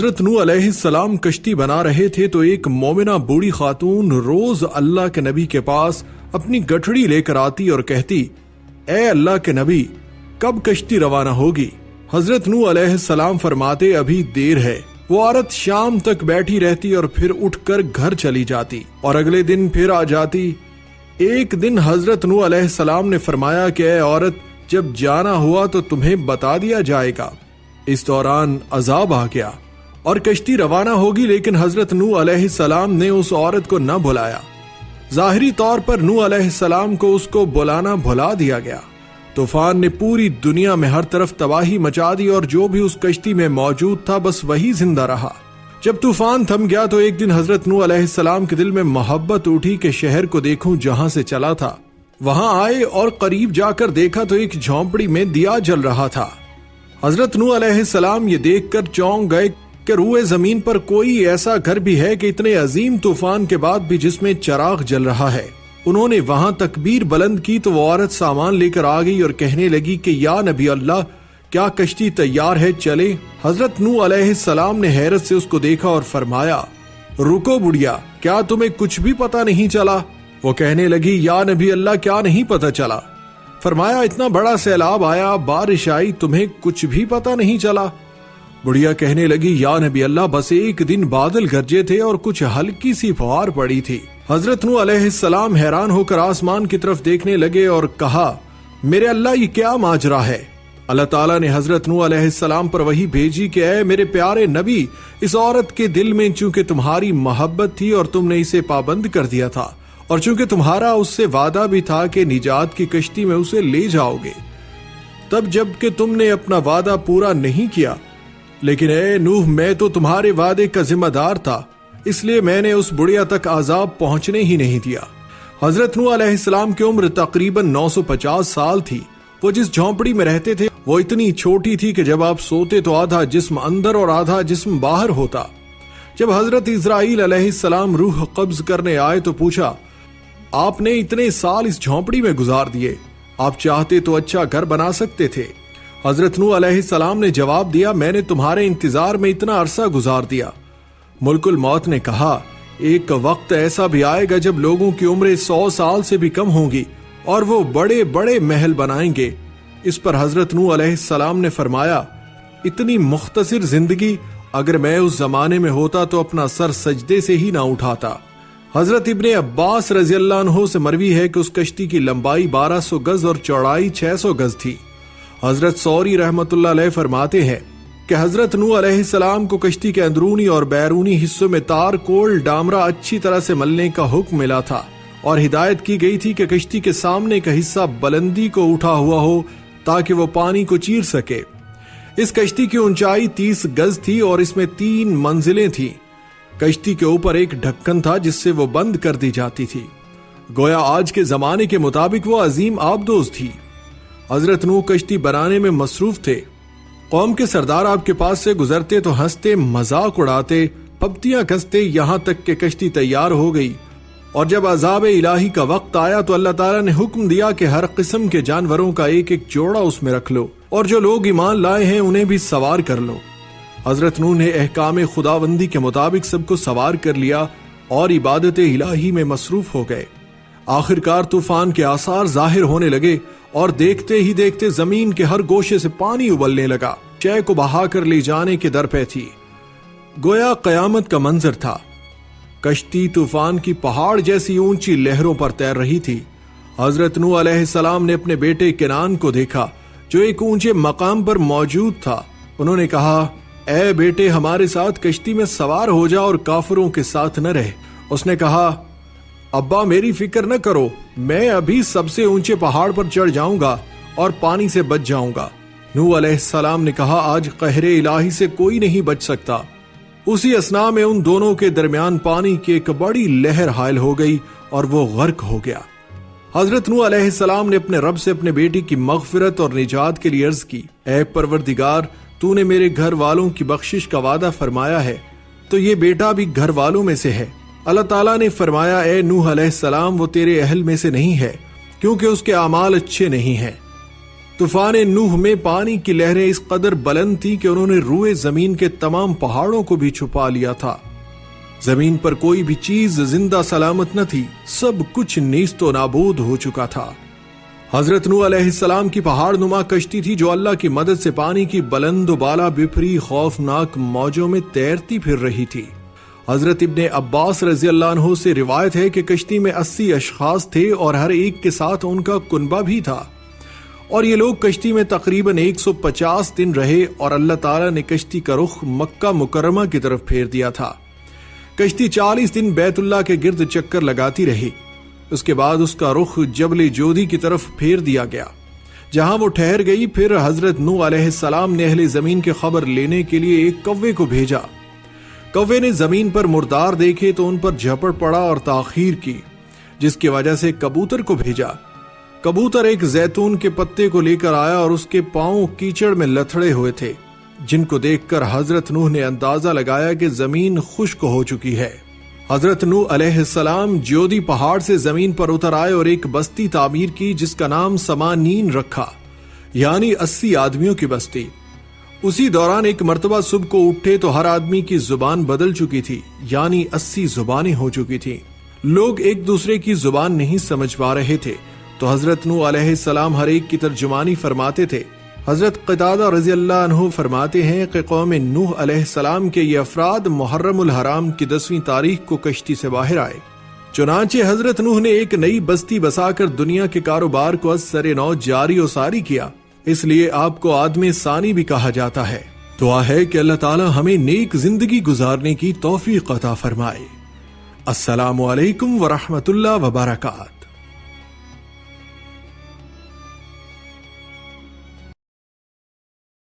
حضرت نوح علیہ السلام کشتی بنا رہے تھے تو ایک مومنہ بوڑھی خاتون روز اللہ کے نبی کے پاس اپنی گٹھڑی لے کر آتی اور کہتی، اے اللہ کے نبی، کب کشتی روانہ ہوگی؟ حضرت نوح علیہ السلام فرماتے، ابھی دیر ہے۔ وہ عورت شام تک بیٹھی رہتی اور پھر اٹھ کر گھر چلی جاتی اور اگلے دن پھر آ جاتی۔ ایک دن حضرت نوح علیہ السلام نے فرمایا کہ اے عورت، جب جانا ہوا تو تمہیں بتا دیا جائے گا۔ اس دوران عذاب آ گیا اور کشتی روانہ ہوگی، لیکن حضرت نوح علیہ السلام نے اس عورت کو نہ بلایا۔ ظاہری طور پر نوح علیہ السلام کو اس کو بلانا بھلا دیا گیا۔ طوفان نے پوری دنیا میں ہر طرف تباہی مچا دی اور جو بھی اس کشتی میں موجود تھا بس وہی زندہ رہا۔ جب طوفان تھم گیا تو ایک دن حضرت نوح علیہ السلام کے دل میں محبت اٹھی کہ شہر کو دیکھوں جہاں سے چلا تھا۔ وہاں آئے اور قریب جا کر دیکھا تو ایک جھونپڑی میں دیا جل رہا تھا۔ حضرت نوح علیہ السلام یہ دیکھ کر چونک گئے کہ روئے زمین پر کوئی ایسا گھر بھی ہے کہ اتنے عظیم طوفان کے بعد بھی جس میں چراغ جل رہا ہے۔ انہوں نے وہاں تکبیر بلند کی تو وہ عورت سامان لے کر آ گئی اور کہنے لگی کہ یا نبی اللہ، کیا کشتی تیار ہے، چلے؟ حضرت نوح علیہ السلام نے حیرت سے اس کو دیکھا اور فرمایا، رکو بڑھیا، کیا تمہیں کچھ بھی پتا نہیں چلا؟ وہ کہنے لگی، یا نبی اللہ، کیا نہیں پتا چلا؟ فرمایا، اتنا بڑا سیلاب آیا، بارش آئی، تمہیں کچھ بھی پتا نہیں چلا؟ بڑھیا کہنے لگی، یا نبی اللہ، بس ایک دن بادل گرجے تھے اور کچھ ہلکی سی فوار پڑی تھی۔ حضرت نوح علیہ السلام حیران ہو کر آسمان کی طرف دیکھنے لگے اور کہا، میرے اللہ، یہ کیا ماجرا ہے؟ اللہ تعالیٰ نے حضرت نوح علیہ السلام پر وحی بھیجی کہ اے میرے پیارے نبی، اس عورت کے دل میں چونکہ تمہاری محبت تھی اور تم نے اسے پابند کر دیا تھا، اور چونکہ تمہارا اس سے وعدہ بھی تھا کہ نجات کی کشتی میں اسے لے جاؤ گے، تب جب کہ تم نے اپنا وعدہ پورا نہیں کیا، لیکن اے نوح، میں تو تمہارے وعدے کا ذمہ دار تھا، اس لیے میں نے اس بڑھیا تک عذاب پہنچنے ہی نہیں دیا۔ حضرت نوح علیہ السلام کی عمر تقریباً 950 سال تھی۔ وہ جس جھونپڑی میں رہتے تھے وہ اتنی چھوٹی تھی کہ جب آپ سوتے تو آدھا جسم اندر اور آدھا جسم باہر ہوتا۔ جب حضرت اسرائیل علیہ السلام روح قبض کرنے آئے تو پوچھا، آپ نے اتنے سال اس جھونپڑی میں گزار دیے، آپ چاہتے تو اچھا گھر بنا سکتے تھے۔ حضرت نوح علیہ السلام نے جواب دیا، میں نے تمہارے انتظار میں اتنا عرصہ گزار دیا۔ ملک الموت نے کہا، ایک وقت ایسا بھی آئے گا جب لوگوں کی عمریں 100 سال سے بھی کم ہوں گی اور وہ بڑے بڑے محل بنائیں گے۔ اس پر حضرت نوح علیہ السلام نے فرمایا، اتنی مختصر زندگی، اگر میں اس زمانے میں ہوتا تو اپنا سر سجدے سے ہی نہ اٹھاتا۔ حضرت ابن عباس رضی اللہ عنہ سے مروی ہے کہ اس کشتی کی لمبائی 1200 گز اور چوڑائی 600 گز تھی۔ حضرت سوری رحمت اللہ علیہ فرماتے ہیں کہ حضرت نوح علیہ السلام کو کشتی کے اندرونی اور بیرونی حصوں میں تار کول ڈامرا اچھی طرح سے ملنے کا حکم ملا تھا اور ہدایت کی گئی تھی کہ کشتی کے سامنے کا حصہ بلندی کو اٹھا ہوا ہو تاکہ وہ پانی کو چیر سکے۔ اس کشتی کی اونچائی 30 گز تھی اور اس میں 3 منزلیں تھیں۔ کشتی کے اوپر ایک ڈھکن تھا جس سے وہ بند کر دی جاتی تھی۔ گویا آج کے زمانے کے مطابق وہ عظیم آبدوز تھی۔ حضرت نوح کشتی بنانے میں مصروف تھے۔ قوم کے سردار آپ کے پاس سے گزرتے تو ہنستے، مذاق اڑاتے، پپتیاں کستے، یہاں تک کہ کشتی تیار ہو گئی، اور جب عذاب الہی کا وقت آیا تو اللہ تعالیٰ نے حکم دیا کہ ہر قسم کے جانوروں کا ایک ایک جوڑا اس میں رکھ لو، اور جو لوگ ایمان لائے ہیں انہیں بھی سوار کر لو۔ حضرت نوح نے احکام خداوندی کے مطابق سب کو سوار کر لیا اور عبادت الہی میں مصروف ہو گئے۔ آخرکار طوفان کے آثار ظاہر ہونے لگے اور دیکھتے ہی دیکھتے زمین کے ہر گوشے سے پانی ابلنے لگا، شے کو بہا کر لے جانے کے در پہ تھی۔ گویا قیامت کا منظر تھا۔ کشتی طوفان کی پہاڑ جیسی اونچی لہروں پر تیر رہی تھی۔ حضرت نوح علیہ السلام نے اپنے بیٹے کنعان کو دیکھا جو ایک اونچے مقام پر موجود تھا۔ انہوں نے کہا، اے بیٹے، ہمارے ساتھ کشتی میں سوار ہو جا اور کافروں کے ساتھ نہ رہ۔ اس نے کہا، ابا میری فکر نہ کرو، میں ابھی سب سے اونچے پہاڑ پر چڑھ جاؤں گا اور پانی سے بچ جاؤں گا۔ نوح علیہ السلام نے کہا، آج قہر الہی سے کوئی نہیں بچ سکتا۔ اسی اثنا میں ان دونوں کے درمیان پانی کی ایک بڑی لہر حائل ہو گئی اور وہ غرق ہو گیا۔ حضرت نوح علیہ السلام نے اپنے رب سے اپنے بیٹی کی مغفرت اور نجات کے لیے عرض کی، اے پروردگار، تو نے میرے گھر والوں کی بخشش کا وعدہ فرمایا ہے تو یہ بیٹا بھی گھر والوں میں سے ہے۔ اللہ تعالیٰ نے فرمایا، اے نوح علیہ السلام، وہ تیرے اہل میں سے نہیں ہے کیونکہ اس کے اعمال اچھے نہیں ہیں۔ طوفان نوح میں پانی کی لہریں اس قدر بلند تھی کہ انہوں نے روئے زمین کے تمام پہاڑوں کو بھی چھپا لیا تھا۔ زمین پر کوئی بھی چیز زندہ سلامت نہ تھی، سب کچھ نیست و نابود ہو چکا تھا۔ حضرت نوح علیہ السلام کی پہاڑ نما کشتی تھی جو اللہ کی مدد سے پانی کی بلند و بالا بپھری خوفناک موجوں میں تیرتی پھر رہی تھی۔ حضرت ابن عباس رضی اللہ عنہ سے روایت ہے کہ کشتی میں 80 اشخاص تھے اور ہر ایک کے ساتھ ان کا کنبہ بھی تھا، اور یہ لوگ کشتی میں تقریباً 150 دن رہے، اور اللہ تعالیٰ نے کشتی کا رخ مکہ مکرمہ کی طرف پھیر دیا تھا۔ کشتی 40 دن بیت اللہ کے گرد چکر لگاتی رہی، اس کے بعد اس کا رخ جبل جودی کی طرف پھیر دیا گیا، جہاں وہ ٹھہر گئی۔ پھر حضرت نوح علیہ السلام نے اہل زمین کی خبر لینے کے لیے ایک کوے کو بھیجا۔ کوے نے زمین پر مردار دیکھے تو ان پر جھپٹ پڑا اور تاخیر کی، جس کی وجہ سے کبوتر کو بھیجا۔ کبوتر ایک زیتون کے پتے کو لے کر آیا اور اس کے پاؤں کیچڑ میں لتھڑے ہوئے تھے، جن کو دیکھ کر حضرت نوح نے اندازہ لگایا کہ زمین خشک ہو چکی ہے۔ حضرت نوح علیہ السلام جودی پہاڑ سے زمین پر اتر آئے اور ایک بستی تعمیر کی جس کا نام سمانین رکھا، یعنی 80 آدمیوں کی بستی۔ اسی دوران ایک مرتبہ صبح کو اٹھے تو ہر آدمی کی زبان بدل چکی تھی، یعنی 80 زبانیں ہو چکی تھیں۔ لوگ ایک دوسرے کی زبان نہیں سمجھ پا رہے تھے، تو حضرت نوح علیہ السلام ہر ایک کی ترجمانی فرماتے تھے۔ حضرت قتادہ رضی اللہ عنہ فرماتے ہیں کہ قوم نوح علیہ السلام کے یہ افراد محرم الحرام کی 10ویں تاریخ کو کشتی سے باہر آئے۔ چنانچہ حضرت نوح نے ایک نئی بستی بسا کر دنیا کے کاروبار کو از سر نو جاری و ساری کیا، اس لیے آپ کو آدم ثانی بھی کہا جاتا ہے۔ دعا ہے کہ اللہ تعالی ہمیں نیک زندگی گزارنے کی توفیق عطا فرمائے۔ السلام علیکم ورحمۃ اللہ وبرکاتہ۔